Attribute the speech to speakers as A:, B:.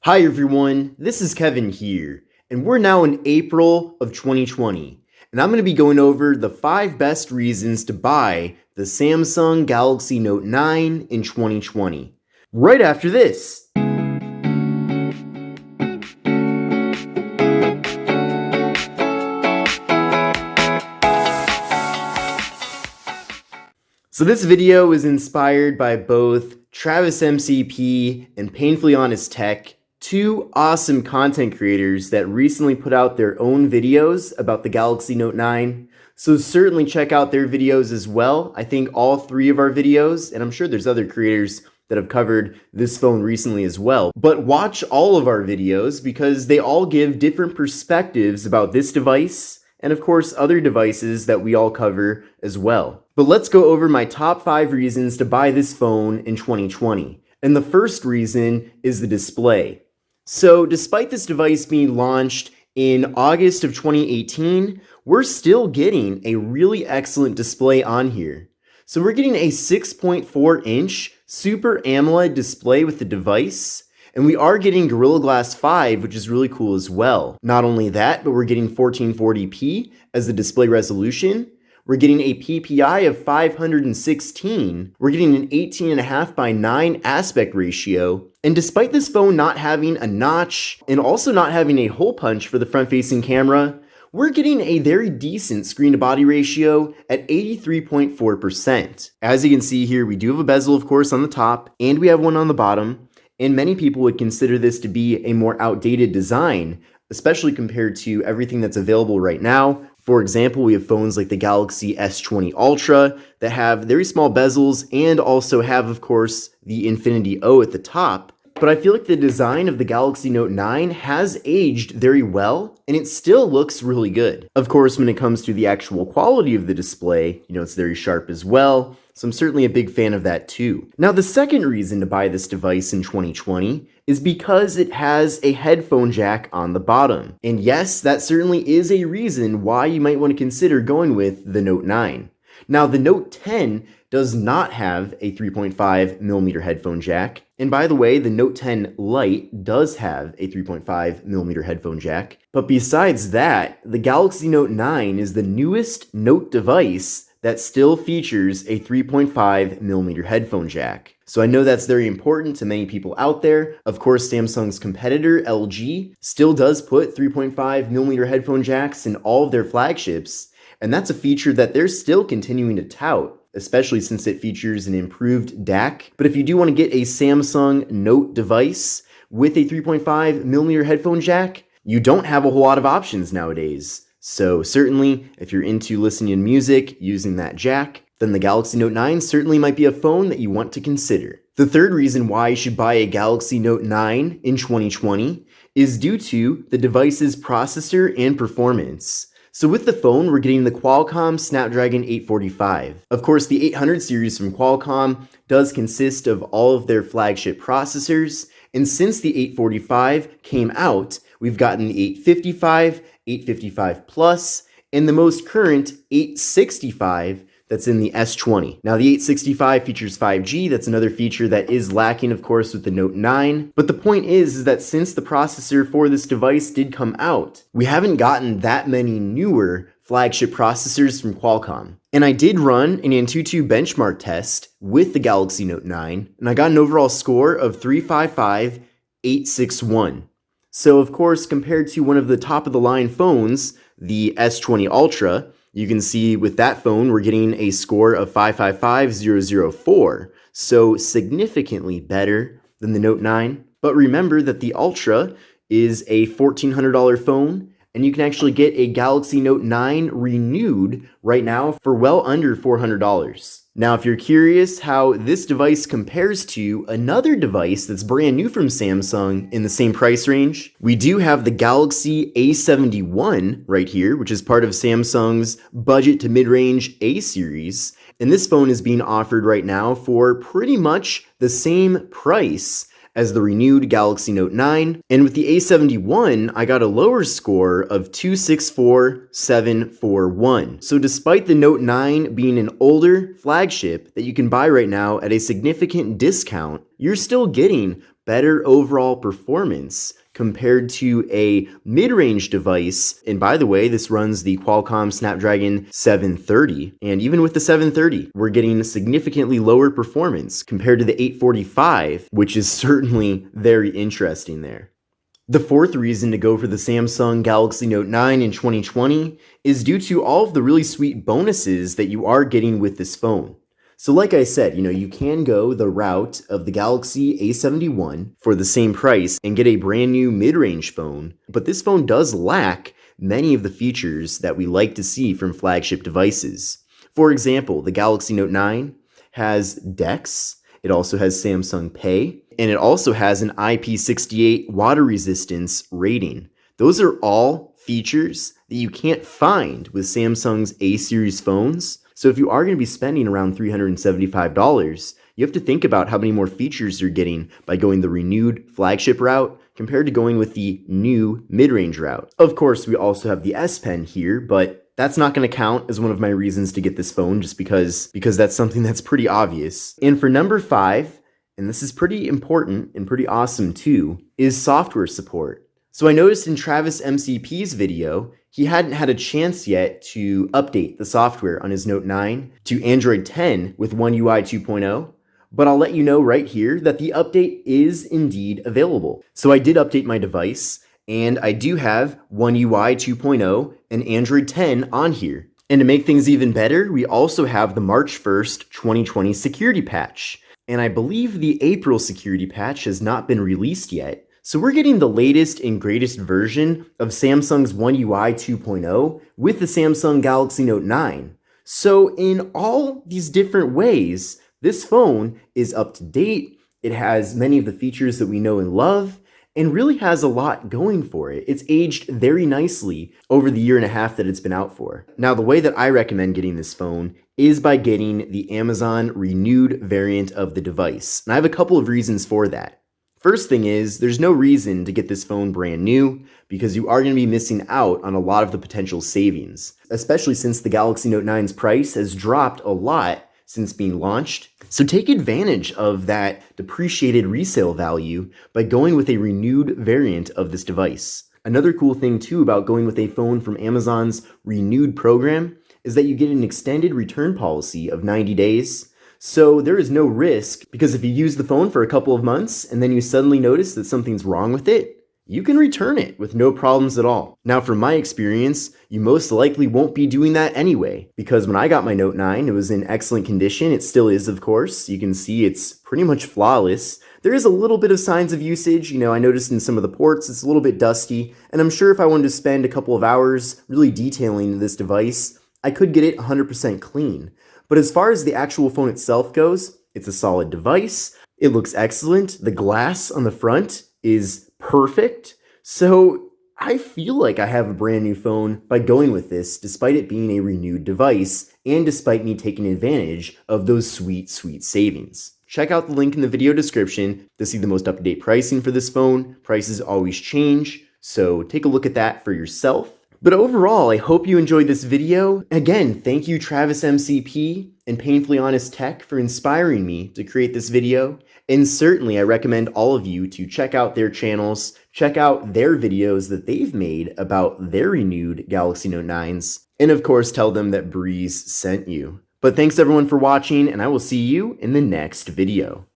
A: Hi everyone, this is Kevin here, and we're now in April of 2020, and I'm going to be going over the 5 best reasons to buy the Samsung Galaxy Note 9 in 2020. Right after this. So this video is inspired by both Travis MCP and Painfully Honest Tech, two awesome content creators that recently put out their own videos about the Galaxy Note 9. So certainly check out their videos as well. I think all 3 of our videos, and I'm sure there's other creators that have covered this phone recently as well. But watch all of our videos because they all give different perspectives about this device and of course other devices that we all cover as well. But let's go over my top 5 reasons to buy this phone in 2020. And the first reason is the display. So despite this device being launched in August of 2018, we're still getting a really excellent display on here. So we're getting a 6.4-inch Super AMOLED display with the device, and we are getting Gorilla Glass 5, which is really cool as well. Not only that, but we're getting 1440p as the display resolution. We're getting a PPI of 516. We're getting an 18.5 by 9 aspect ratio. And despite this phone not having a notch and also not having a hole punch for the front-facing camera, we're getting a very decent screen-to-body ratio at 83.4%. As you can see here, we do have a bezel, of course, on the top, and we have one on the bottom. And many people would consider this to be a more outdated design, especially compared to everything that's available right now. For example, we have phones like the Galaxy S20 Ultra that have very small bezels and also have, of course, the Infinity O at the top. But I feel like the design of the Galaxy Note 9 has aged very well, and it still looks really good. Of course, when it comes to the actual quality of the display, it's very sharp as well, so I'm certainly a big fan of that too. Now, the second reason to buy this device in 2020 is because it has a headphone jack on the bottom. And yes, that certainly is a reason why you might want to consider going with the Note 9. Now, the Note 10 does not have a 3.5mm headphone jack. And by the way, the Note 10 Lite does have a 3.5mm headphone jack. But besides that, the Galaxy Note 9 is the newest Note device that still features a 3.5mm headphone jack. So I know that's very important to many people out there. Of course, Samsung's competitor, LG, still does put 3.5mm headphone jacks in all of their flagships. And that's a feature that they're still continuing to tout, especially since it features an improved DAC. But if you do want to get a Samsung Note device with a 3.5mm headphone jack, you don't have a whole lot of options nowadays. So certainly, if you're into listening to music using that jack, then the Galaxy Note 9 certainly might be a phone that you want to consider. The third reason why you should buy a Galaxy Note 9 in 2020 is due to the device's processor and performance. So with the phone, we're getting the Qualcomm Snapdragon 845. Of course, the 800 series from Qualcomm does consist of all of their flagship processors, and since the 845 came out, we've gotten the 855, 855 Plus, and the most current 865 that's in the S20. Now, the 865 features 5G. That's another feature that is lacking, of course, with the Note 9. But the point is that since the processor for this device did come out, we haven't gotten that many newer flagship processors from Qualcomm. And I did run an Antutu benchmark test with the Galaxy Note 9, and I got an overall score of 355,861. So, of course, compared to one of the top-of-the-line phones, the S20 Ultra, you can see with that phone, we're getting a score of 555,004, so significantly better than the Note 9. But remember that the Ultra is a $1,400 phone, and you can actually get a Galaxy Note 9 renewed right now for well under $400. Now, if you're curious how this device compares to another device that's brand new from Samsung in the same price range, we do have the Galaxy A71 right here, which is part of Samsung's budget to mid-range A series. And this phone is being offered right now for pretty much the same price as the renewed Galaxy Note 9. And with the A71, I got a lower score of 264,741. So despite the Note 9 being an older flagship that you can buy right now at a significant discount, you're still getting better overall performance compared to a mid-range device. And by the way, this runs the Qualcomm Snapdragon 730. And even with the 730, we're getting significantly lower performance compared to the 845, which is certainly very interesting there. The fourth reason to go for the Samsung Galaxy Note 9 in 2020 is due to all of the really sweet bonuses that you are getting with this phone. So like I said, you can go the route of the Galaxy A71 for the same price and get a brand new mid-range phone, but this phone does lack many of the features that we like to see from flagship devices. For example, the Galaxy Note 9 has DeX, it also has Samsung Pay, and it also has an IP68 water resistance rating. Those are all features that you can't find with Samsung's A-series phones. So if you are going to be spending around $375, you have to think about how many more features you're getting by going the renewed flagship route compared to going with the new mid-range route. Of course, we also have the S Pen here, but that's not going to count as one of my reasons to get this phone just because that's something that's pretty obvious. And for number 5, and this is pretty important and pretty awesome too, is software support. So I noticed in Travis MCP's video, he hadn't had a chance yet to update the software on his Note 9 to Android 10 with One UI 2.0, but I'll let you know right here that the update is indeed available. So I did update my device, and I do have One UI 2.0 and Android 10 on here. And to make things even better, we also have the March 1st, 2020 security patch. And I believe the April security patch has not been released yet. So we're getting the latest and greatest version of Samsung's One UI 2.0 with the Samsung Galaxy Note 9. So in all these different ways, this phone is up to date, it has many of the features that we know and love, and really has a lot going for it. It's aged very nicely over the year and a half that it's been out for. Now, the way that I recommend getting this phone is by getting the Amazon renewed variant of the device. And I have a couple of reasons for that. First thing is, there's no reason to get this phone brand new because you are going to be missing out on a lot of the potential savings, especially since the Galaxy Note 9's price has dropped a lot since being launched. So take advantage of that depreciated resale value by going with a renewed variant of this device. Another cool thing too about going with a phone from Amazon's renewed program is that you get an extended return policy of 90 days. So there is no risk because if you use the phone for a couple of months and then you suddenly notice that something's wrong with it, you can return it with no problems at all. Now, from my experience, you most likely won't be doing that anyway, because when I got my Note 9, it was in excellent condition. It still is, of course. You can see it's pretty much flawless. There is a little bit of signs of usage. I noticed in some of the ports, it's a little bit dusty, and I'm sure if I wanted to spend a couple of hours really detailing this device, I could get it 100% clean. But as far as the actual phone itself goes, it's a solid device. It looks excellent. The glass on the front is perfect. So I feel like I have a brand new phone by going with this, despite it being a renewed device and despite me taking advantage of those sweet, sweet savings. Check out the link in the video description to see the most up-to-date pricing for this phone. Prices always change, so take a look at that for yourself. But overall, I hope you enjoyed this video. Again, thank you Travis MCP and Painfully Honest Tech for inspiring me to create this video. And certainly I recommend all of you to check out their channels, check out their videos that they've made about their renewed Galaxy Note 9s, and of course tell them that Breeze sent you. But thanks everyone for watching, and I will see you in the next video.